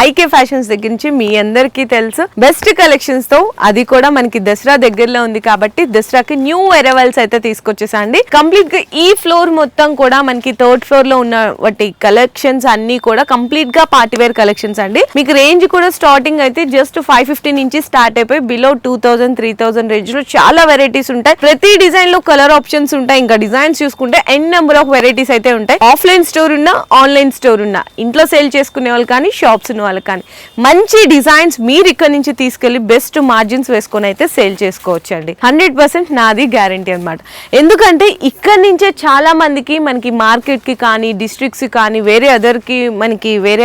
IK fashions దగ్గర నుంచి మీ అందరికీ తెలుసు బెస్ట్ కలెక్షన్స్ తో, అది కూడా మనకి దసరా దగ్గరలో ఉంది కాబట్టి దసరాకి న్యూ అరైవల్స్ అయితే తీసుకొచ్చేసండి. కంప్లీట్ గా ఈ ఫ్లోర్ మొత్తం కూడా మనకి థర్డ్ ఫ్లోర్ లో ఉన్న వాటి కలెక్షన్స్ అన్ని కూడా కంప్లీట్ గా పార్టీ వేర్ కలెక్షన్స్ అండి. మీకు రేంజ్ కూడా స్టార్టింగ్ అయితే జస్ట్ 550 నుంచి స్టార్ట్ అయిపోయి బిలో 2000 3000 రేంజ్ లో చాలా వెరైటీస్ ఉంటాయి. ప్రతి డిజైన్ లో కలర్ ఆప్షన్స్ ఉంటాయి. ఇంకా డిజైన్స్ చూసుకుంటే ఎన్ నెంబర్ ఆఫ్ వెరైటీస్ అయితే ఉంటాయి. ఆఫ్లైన్ స్టోర్ ఉన్నా ఆన్లైన్ స్టోర్ ఉన్నా, ఇంట్లో సేల్ చేసుకునే వాళ్ళు కానీ షాప్స్ ఉన్న వాళ్ళు కానీ మంచి డిజైన్స్ మీరు ఇక్కడ నుంచి తీసుకెళ్లి బెస్ట్ మార్జిన్స్ వేసుకొని అయితే సేల్ చేసుకోవచ్చు అండి. 100% నాది గ్యారంటీ అనమాట. ఎందుకంటే ఇక్కడ నుంచే చాలా మందికి మనకి మార్కెట్ కి కానీ డిస్ట్రిక్ట్స్ కానీ వేరే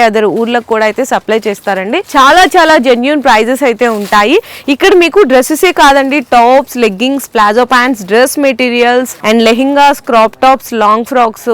అదర్ ఊర్లకు కూడా అయితే సప్లై చేస్తారండి. చాలా చాలా జెన్యూన్ ప్రైజెస్ అయితే ఉంటాయి. ఇక్కడ మీకు డ్రెస్సెసే కాదండి, tops, leggings, palazzo pants, dress materials and lehengas, crop tops, long frocks,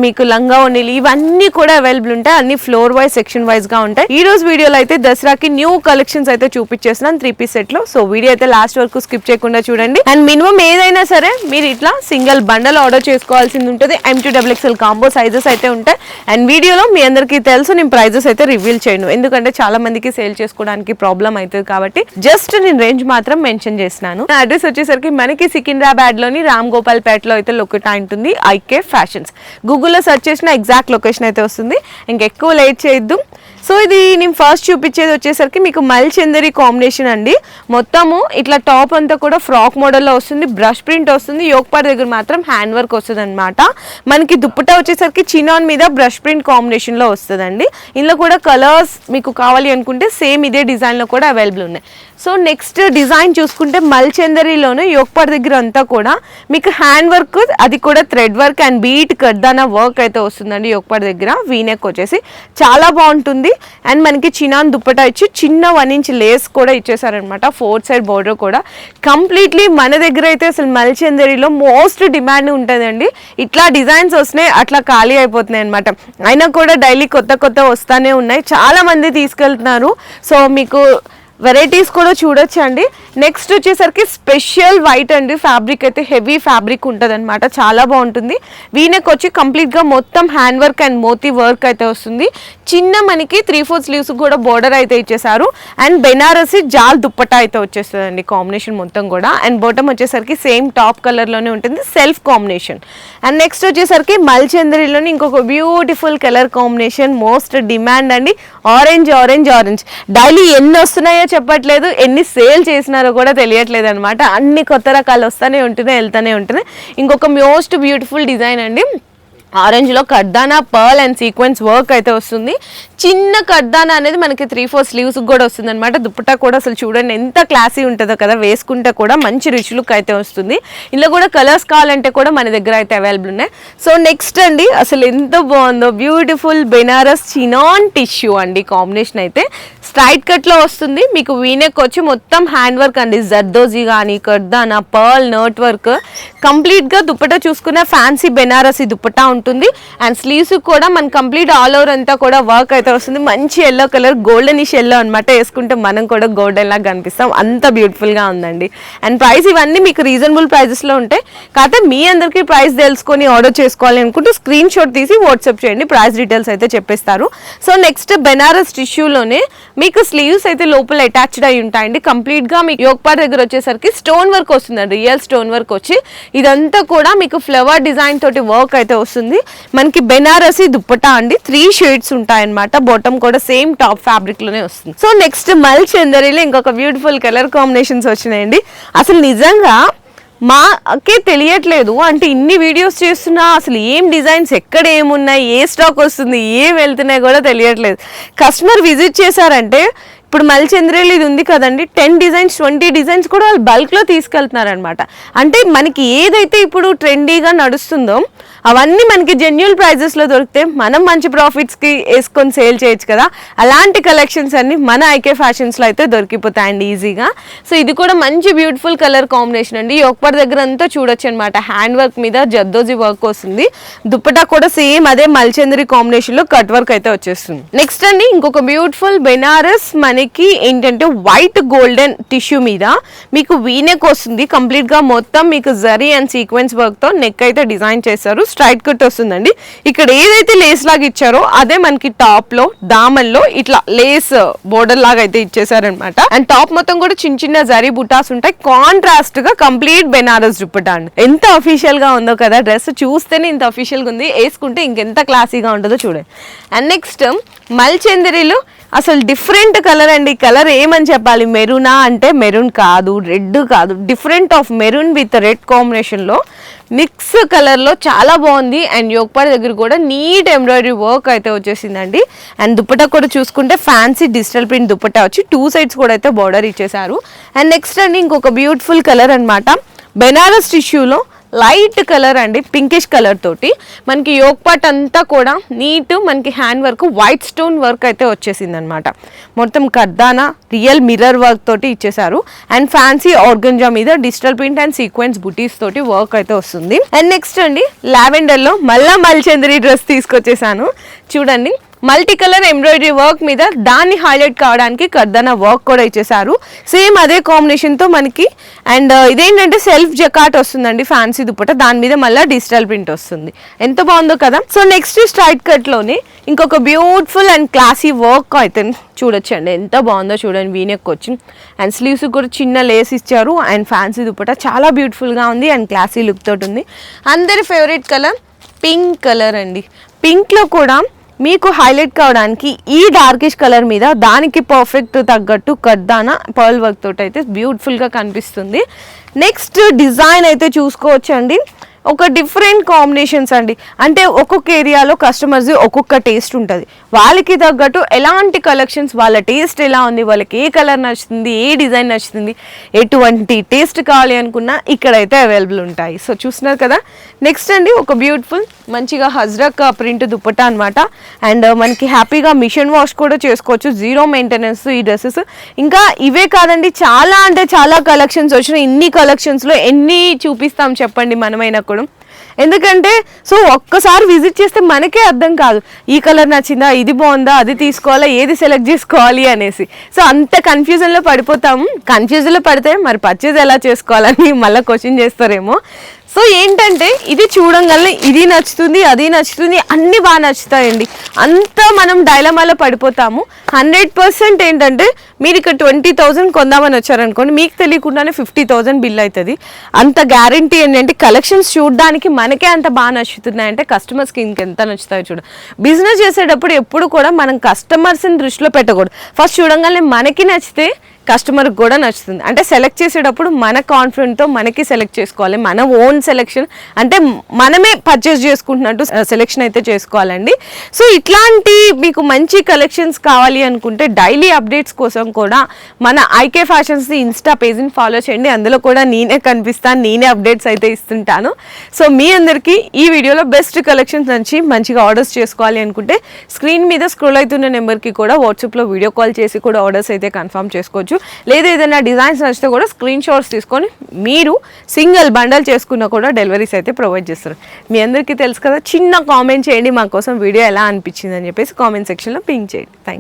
మీకు లంగా ఓణీలు ఇవన్నీ కూడా అవైలబుల్ ఉంటాయి. అన్ని ఫ్లోర్ వైజ్ సెక్షన్ వైజ్ గా ఉంటాయి. ఈ రోజు వీడియోలో అయితే దసరాకి న్యూ కలెక్షన్స్ అయితే చూపించేస్తున్నాను 3 పీస్ సెట్ లో. సో వీడియో అయితే లాస్ట్ వరకు స్కిప్ చేయకుండా చూడండి. అండ్ మినిమం ఏదైనా సరే మీరు ఇట్లా సింగిల్ బండల్ ఆర్డర్ చేసుకోవాల్సింది ఉంటుంది. M2XXL కాంబో సైజెస్ అయితే ఉంటాయి. అండ్ వీడియోలో మీ అందరికీ తెలుసు నేను ప్రైజెస్ అయితే రివీల్ చేయను, ఎందుకంటే చాలా మందికి సేల్ చేసుకోవడానికి ప్రాబ్లం అవుతుంది కాబట్టి జస్ట్ నేను రేంజ్ మాత్రం మెన్షన్ చేసినాను. అడ్రస్ వచ్చేసరికి మనకి సికింద్రాబాద్ లోని రామ్ గోపాల్ పేటలో అయితే లొకేట్ ఉంటుంది ఐకే ఫ్యాషన్స్. గూగుల్లో సెర్చ్ చేసిన ఎగ్జాక్ట్ లొకేషన్ అయితే వస్తుంది. ఇంకెక్కువ లేట్ చేయొద్దు. సో ఇది నేను ఫస్ట్ చూపించేది వచ్చేసరికి మీకు మల్చందరి కాంబినేషన్ అండి. మొత్తము ఇట్లా టాప్ అంతా కూడా ఫ్రాక్ మోడల్లో వస్తుంది. బ్రష్ ప్రింట్ వస్తుంది. యోక్ పార్ట్ దగ్గర మాత్రం హ్యాండ్ వర్క్ వస్తుంది అనమాట. మనకి దుప్పటా వచ్చేసరికి చినాన్ మీద బ్రష్ ప్రింట్ కాంబినేషన్లో వస్తుందండి. ఇందులో కూడా కలర్స్ మీకు కావాలి అనుకుంటే సేమ్ ఇదే డిజైన్లో కూడా అవైలబుల్ ఉన్నాయి. సో నెక్స్ట్ డిజైన్ చూసుకుంటే మల్చందరిలోనే యోక్ పార్ట్ దగ్గర అంతా కూడా మీకు హ్యాండ్ వర్క్, అది కూడా థ్రెడ్ వర్క్ అండ్ బీట్ కర్దానా వర్క్ అయితే వస్తుందండి. యోక్ పార్ట్ దగ్గర వీనెక్ వచ్చేసి చాలా బాగుంటుంది. అండ్ మనకి చినాన్ దుప్పటా ఇచ్చి చిన్న 1 ఇంచ్ లేస్ కూడా ఇచ్చేసారనమాట. 4 సైడ్ బోర్డర్ కూడా కంప్లీట్లీ మన దగ్గర అయితే అసలు మల్చందరిలో మోస్ట్ డిమాండ్ ఉంటుందండి. ఇట్లా డిజైన్స్ వస్తున్నాయి, అట్లా ఖాళీ అయిపోతున్నాయి అనమాట. అయినా కూడా డైలీ కొత్త వస్తానే ఉన్నాయి, చాలా మంది తీసుకెళ్తున్నారు. సో మీకు వెరైటీస్ కూడా చూడొచ్చు అండి. నెక్స్ట్ వచ్చేసరికి స్పెషల్ వైట్ అండి. ఫ్యాబ్రిక్ అయితే హెవీ ఫ్యాబ్రిక్ ఉంటుంది అనమాట, చాలా బాగుంటుంది. వీనెక్ వచ్చి కంప్లీట్గా మొత్తం హ్యాండ్ వర్క్ అండ్ మోతీ వర్క్ అయితే వస్తుంది. చిన్న మనకి 3/4 స్లీవ్స్ కూడా బోర్డర్ అయితే ఇచ్చేసారు. అండ్ బెనారసి జాల్ దుప్పటా అయితే వచ్చేస్తుందండి కాంబినేషన్ మొత్తం కూడా. అండ్ బాటమ్ వచ్చేసరికి సేమ్ టాప్ కలర్లోనే ఉంటుంది, సెల్ఫ్ కాంబినేషన్. అండ్ నెక్స్ట్ వచ్చేసరికి మల్చందరిలోని ఇంకొక beautiful colour combination, most demand అండి. ఆరెంజ్ డైలీ ఎన్ని వస్తున్నాయో చెప్పట్లేదు, ఎన్ని సేల్ చేసినారో కూడా తెలియట్లేదు అనమాట. అన్ని కొత్త రకాలు వస్తూనే ఉంటున్నాయి, వెళ్తూనే ఉంటున్నాయి. ఇంకొక మోస్ట్ బ్యూటిఫుల్ డిజైన్ అండి. ఆరెంజ్లో కర్దానా పర్ల్ అండ్ సీక్వెన్స్ వర్క్ అయితే వస్తుంది. చిన్న కర్దానా అనేది మనకి 3/4 స్లీవ్స్ కూడా వస్తుంది అనమాట. దుప్పటా కూడా అసలు చూడండి ఎంత క్లాసీ ఉంటుందో కదా, వేసుకుంటే కూడా మంచి రిచ్ లుక్ అయితే వస్తుంది. ఇందులో కూడా కలర్స్ కావాలంటే కూడా మన దగ్గర అయితే అవైలబుల్ ఉన్నాయి. సో నెక్స్ట్ అండి, అసలు ఎంత బాగుందో బ్యూటిఫుల్ బెనారస్ చినాన్ టిష్యూ అండి. కాంబినేషన్ అయితే స్ట్రైట్ కట్లో వస్తుంది. మీకు వీనెక్ వచ్చి మొత్తం హ్యాండ్ వర్క్ అండి, జర్దోజీ కానీ కర్దానా పర్ల్ నర్ట్ వర్క్. కంప్లీట్గా దుప్పటా చూసుకున్న ఫ్యాన్సీ బెనారసీ దుప్పటా ఉంటుంది. అండ్ స్లీవ్స్ కూడా మన కంప్లీట్ ఆల్ ఓవర్ అంతా కూడా వర్క్ అయితే వస్తుంది. మంచి ఎల్లో కలర్, గోల్డెనిష్ ఎల్లో అనమాట. వేసుకుంటే మనం కూడా గోల్డెన్ లాగా కనిపిస్తాం, అంత బ్యూటిఫుల్ గా ఉందండి. అండ్ ప్రైస్ ఇవన్నీ మీకు రీజనబుల్ ప్రైజెస్ లో ఉంటాయి. కాకపోతే మీ అందరికీ ప్రైస్ తెలుసుకొని ఆర్డర్ చేసుకోవాలి అనుకుంటే స్క్రీన్ షాట్ తీసి వాట్సాప్ చేయండి, ప్రైస్ డీటెయిల్స్ అయితే చెప్పేస్తారు. సో నెక్స్ట్ బెనారస్ టిష్యూలోనే మీకు స్లీవ్స్ అయితే లోపల అటాచ్డ్ అయి ఉంటాయండి. కంప్లీట్ గా మీకు యోక్ పార్ట్ దగ్గర వచ్చేసరికి స్టోన్ వర్క్ వస్తుందండి, రియల్ స్టోన్ వర్క్ వచ్చి ఇదంతా కూడా మీకు ఫ్లవర్ డిజైన్ తోటి వర్క్ అయితే వస్తుంది. మనకి బెనారసి దుప్పటా అండి, 3 షేడ్స్ ఉంటాయి అనమాట. బాటమ్ కూడా సేమ్ టాప్ ఫ్యాబ్రిక్ లోనే వస్తుంది. సో నెక్స్ట్ మల్చందరిలో ఇంకొక బ్యూటిఫుల్ కలర్ కాంబినేషన్స్ వచ్చినాయండి. అసలు నిజంగా మాకే తెలియట్లేదు, అంటే ఇన్ని వీడియోస్ చేస్తున్నా అసలు ఏం డిజైన్స్ ఎక్కడ ఏమున్నాయి, ఏ స్టాక్ వస్తుంది, ఏం వెళ్తున్నాయి కూడా తెలియట్లేదు. కస్టమర్ విజిట్ చేశారంటే ఇప్పుడు మల్చంద్రేలు ఇది ఉంది కదండి, 10 డిజైన్స్ 20 డిజైన్స్ కూడా వాళ్ళు బల్క్లో తీసుకెళ్తున్నారనమాట. అంటే మనకి ఏదైతే ఇప్పుడు ట్రెండీగా నడుస్తుందో అవన్నీ మనకి జెన్యూన్ ప్రైజెస్లో దొరికితే మనం మంచి ప్రాఫిట్స్కి వేసుకొని సేల్ చేయొచ్చు కదా. అలాంటి కలెక్షన్స్ అన్ని మన ఐకే ఫ్యాషన్స్లో అయితే దొరికిపోతాయండి ఈజీగా. సో ఇది కూడా మంచి బ్యూటిఫుల్ కలర్ కాంబినేషన్ అండి. యోక్ పార్ట్ దగ్గర అంతా చూడొచ్చు అనమాట, హ్యాండ్ వర్క్ మీద జర్దోజీ వర్క్ వస్తుంది. దుప్పటా కూడా సేమ్ అదే మల్చందరి కాంబినేషన్లో కట్ వర్క్ అయితే వచ్చేస్తుంది. నెక్స్ట్ అండి ఇంకొక బ్యూటిఫుల్ బెనారస్ మనీ మనకి ఏంటంటే వైట్ గోల్డెన్ టిష్యూ మీద మీకు వీనెక్ వస్తుంది. కంప్లీట్ గా మొత్తం మీకు జరీ అండ్ సీక్వెన్స్ వర్క్ తో నెక్ అయితే డిజైన్ చేశారు. స్ట్రైట్ కట్ వస్తుందండి. ఇక్కడ ఏదైతే లేస్ లాగా ఇచ్చారో అదే మనకి టాప్ లో దామన్లో ఇట్లా లేస్ బోర్డర్ లాగా అయితే ఇచ్చేసారనమాట. అండ్ టాప్ మొత్తం కూడా చిన్న చిన్న జరీ బుటాస్ ఉంటాయి. కాంట్రాస్ట్ గా కంప్లీట్ బెనారస్ దుపట్టా అండి. ఎంత అఫీషియల్ గా ఉందో కదా, డ్రెస్ చూస్తేనే ఇంత అఫీషియల్ గా ఉంది, వేసుకుంటే ఇంకెంత క్లాసీగా ఉంటుందో చూడండి. అండ్ నెక్స్ట్ మల్చందరిలో అసలు డిఫరెంట్ కలర్ అండి. కలర్ ఏమని చెప్పాలి, మెరూనా అంటే మెరూన్ కాదు, రెడ్ కాదు, different of maroon with red combination లో మిక్స్ కలర్ లో చాలా బాగుంది. అండ్ యోగపాడి దగ్గర కూడా నీట్ ఎంబ్రాయిడరీ వర్క్ అయితే వచ్చేసిందండి. అండ్ దుపట్టా కూడా చూసుకుంటే ఫ్యాన్సీ డిజిటల్ ప్రింట్ దుపట్టా వచ్చి 2 sides కూడా అయితే బార్డర్ ఇచ్చేసారు. అండ్ నెక్స్ట్ అండి ఇంకొక బ్యూటిఫుల్ కలర్ అన్నమాట, బెనారస్ టిష్యూలో లైట్ కలర్ అండి, పింకిష్ కలర్ తోటి మనకి యోగ్ పార్ట్ అంతా కూడా నీట్ మనకి hand work white stone work అయితే వచ్చేసింది అనమాట. మొత్తం కర్దానా రియల్ మిర్రర్ వర్క్ తోటి ఇచ్చేసారు. అండ్ ఫ్యాన్సీ ఆర్గంజా మీద డిజిటల్ ప్రింట్ అండ్ సీక్వెన్స్ బుటీస్ తోటి వర్క్ అయితే వస్తుంది. అండ్ నెక్స్ట్ అండి లావెండర్ లో మళ్ళా మల్చందరి డ్రెస్ తీసుకొచ్చేసాను. చూడండి మల్టీ కలర్ ఎంబ్రాయిడరీ వర్క్ మీద దాన్ని హైలైట్ కావడానికి కర్దానా వర్క్ కూడా ఇచ్చేసారు. సేమ్ అదే కాంబినేషన్ తో మనకి. అండ్ ఇదేంటంటే సెల్ఫ్ జకాట్ వస్తుందండి ఫ్యాన్సీ దుపట్టా, దాని మీద మళ్ళీ డిజిటల్ ప్రింట్ వస్తుంది. ఎంత బాగుందో కదా. సో నెక్స్ట్ స్ట్రైట్ కట్ లోనే ఇంకొక బ్యూటిఫుల్ అండ్ క్లాసీ వర్క్ అయితే చూడొచ్చండి. ఎంత బాగుందో చూడండి, వీనెక్ వచ్చి అండ్ స్లీవ్స్ కూడా చిన్న లేస్ ఇచ్చారు. అండ్ ఫ్యాన్సీ దుపట్టా చాలా బ్యూటిఫుల్ గా ఉంది అండ్ క్లాసీ లుక్ తోటి ఉంది. అందరి ఫేవరెట్ కలర్ పింక్ కలర్ అండి. పింక్ లో కూడా మీకు హైలైట్ కావడానికి ఈ డార్కిష్ కలర్ మీద దానికి పర్ఫెక్ట్ తగ్గట్టు కర్దానా పర్ల్ వర్క్ తోటి అయితే బ్యూటిఫుల్గా కనిపిస్తుంది. నెక్స్ట్ డిజైన్ అయితే చూసుకోవచ్చండి, ఒక డిఫరెంట్ కాంబినేషన్స్ అండి. అంటే ఒక్కొక్క ఏరియాలో కస్టమర్స్ ఒక్కొక్క టేస్ట్ ఉంటుంది. వాళ్ళకి తగ్గట్టు ఎలాంటి కలెక్షన్స్, వాళ్ళ టేస్ట్ ఎలా ఉంది, వాళ్ళకి ఏ కలర్ నచ్చుతుంది, ఏ డిజైన్ నచ్చుతుంది, ఎటువంటి టేస్ట్ కావాలి అనుకున్నా ఇక్కడైతే అవైలబుల్ ఉంటాయి. సో చూస్తున్నారు కదా. నెక్స్ట్ అండి ఒక బ్యూటిఫుల్ మంచిగా హజ్రక్ ప్రింట్ దుపట్టా అనమాట. అండ్ మనకి హ్యాపీగా మిషన్ వాష్ కూడా చేసుకోవచ్చు, 0 మెయింటెనెన్స్ ఈ డ్రెస్సెస్. ఇంకా ఇవే కాదండి, చాలా అంటే చాలా కలెక్షన్స్ వచ్చినాయి. ఇన్ని కలెక్షన్స్లో ఎన్ని చూపిస్తాం చెప్పండి మనమైనా కూడా. ఎందుకంటే సో ఒక్కసారి విజిట్ చేస్తే మనకే అర్థం కాదు, ఈ కలర్ నచ్చిందా, ఇది బాగుందా, అది తీసుకోవాలా, ఏది సెలెక్ట్ చేసుకోవాలి అనేసి. సో అంత కన్ఫ్యూజన్లో పడిపోతాము. కన్ఫ్యూజన్లో పడితే మరి పర్చేజ్ ఎలా చేసుకోవాలని మళ్ళీ క్వశ్చన్ చేస్తారేమో. సో ఏంటంటే ఇది చూడంగానే ఇది నచ్చుతుంది, అది నచ్చుతుంది, అన్నీ బాగా నచ్చుతాయండి. అంతా మనం డైలమాలో పడిపోతాము. 100% ఏంటంటే మీరు ఇక్కడ 20,000 కొందామని వచ్చారనుకోండి, మీకు తెలియకుండానే 50,000 బిల్ అవుతుంది. అంత గ్యారంటీ ఏంటంటే కలెక్షన్స్ చూడడానికి మనకే అంత బాగా నచ్చుతున్నాయంటే కస్టమర్స్కి ఇంకెంత నచ్చుతాయో చూడ. బిజినెస్ చేసేటప్పుడు ఎప్పుడు కూడా మనం కస్టమర్స్ని దృష్టిలో పెట్టకూడదు. ఫస్ట్ చూడంగానే మనకి నచ్చితే కస్టమర్కి కూడా నచ్చుతుంది. అంటే సెలెక్ట్ చేసేటప్పుడు మన కాన్ఫిడెంట్తో మనకి సెలెక్ట్ చేసుకోవాలి. మన ఓన్ సెలెక్షన్ అంటే మనమే పర్చేస్ చేసుకుంటున్నట్టు సెలెక్షన్ అయితే చేసుకోవాలండి. సో ఇట్లాంటి మీకు మంచి కలెక్షన్స్ కావాలి అనుకుంటే డైలీ అప్డేట్స్ కోసం కూడా మన ఐకే ఫ్యాషన్స్ ఇన్స్టా పేజ్ని ఫాలో చేయండి. అందులో కూడా నేనే కనిపిస్తాను, నేనే అప్డేట్స్ అయితే ఇస్తుంటాను. సో మీ అందరికీ ఈ వీడియోలో బెస్ట్ కలెక్షన్స్ నుంచి మంచిగా ఆర్డర్స్ చేసుకోవాలి అనుకుంటే స్క్రీన్ మీద స్క్రోల్ అవుతున్న నెంబర్కి కూడా వాట్సాప్లో వీడియో కాల్ చేసి కూడా ఆర్డర్స్ అయితే కన్ఫర్మ్ చేసుకోవచ్చు. లేదా ఏదైనా డిజైన్స్ నచ్చితే కూడా స్క్రీన్ షాట్స్ తీసుకొని మీరు సింగిల్ బండల్ చేసుకున్నా కూడా డెలివరీస్ అయితే ప్రొవైడ్ చేస్తారు. మీ అందరికీ తెలుసు కదా. చిన్న కామెంట్ చేయండి మా కోసం వీడియో ఎలా అనిపించింది అని చెప్పేసి కామెంట్ సెక్షన్లో పింక్ చేయండి. Thank you.